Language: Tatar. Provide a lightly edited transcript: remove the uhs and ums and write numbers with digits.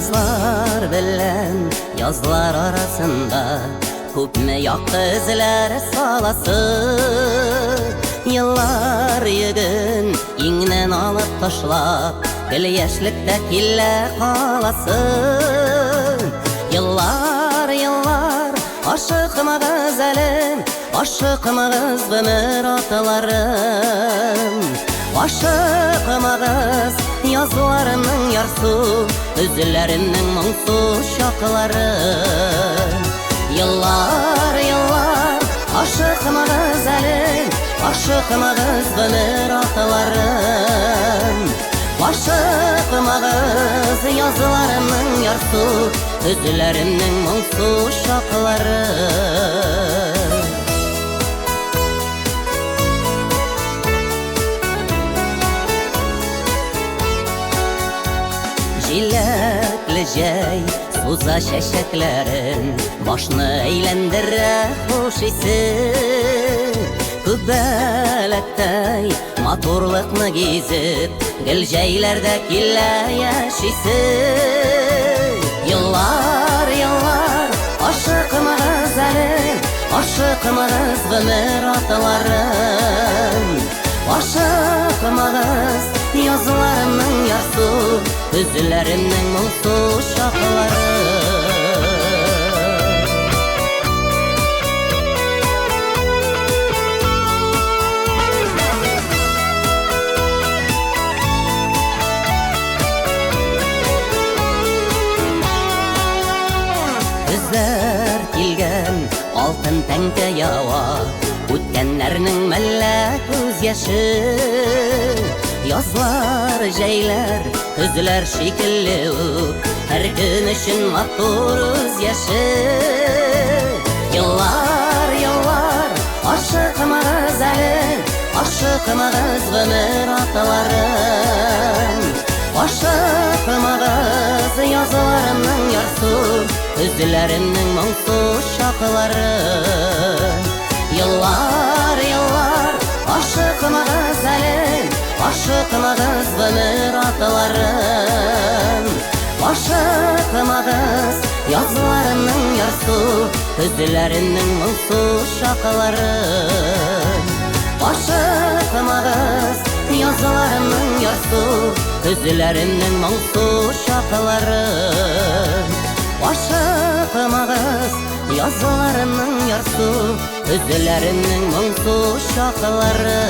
Yazlar bilen yazlar arasında Күпме яқты izler salası Yıllar yığın иңнен alıp taşlap Gül yaşlıkta kille kalasın Yıllar aşıkmağız elim Aşıkmağız ömür atalarım Aşıkmağız yazlarımın yarsu Üzüllerimnin muңсу şakları Yıllar aşıkmağız elim Aşıkmağız ömür atalarım Aşıkmağız yazlarımın yarsu Üzüllerimnin muңсу şakları Jilekli jay suza şeşeklerin Başını eğlendire hoş isi Kübelektey maturlıkını gizip Gül jaylerde kille yaşisi Yıllar aşıkmağız elim Aşıkmağız ömür atalarım Aşıkmağız yazlarımın yarsu Üzüllerimnin muңсу şakları Bizler kilgen altın tenge yawa O'tganlarning malla ko'z yashi Yazlar jaylar kuzlar shekilli Her gün üçün matur o'z yashi Yıllar aşıkmağız elim Aşıkmağız ömür atalarım Aşıkmağız yazlarımın yarsu Üzüllerimnin muңсу şakları Yıllar aşıkmağız elim Aşıkmağız ömür atalarım Aşıkmağız yazlarımın yarsu Üzüllerimnin muңсу şakları Aşıkmağız yazlarımın yarsu Üzüllerimnin muңсу şakları Aşıkmağız yazlarımın yarsu Üzüllerimnin muңсу şakları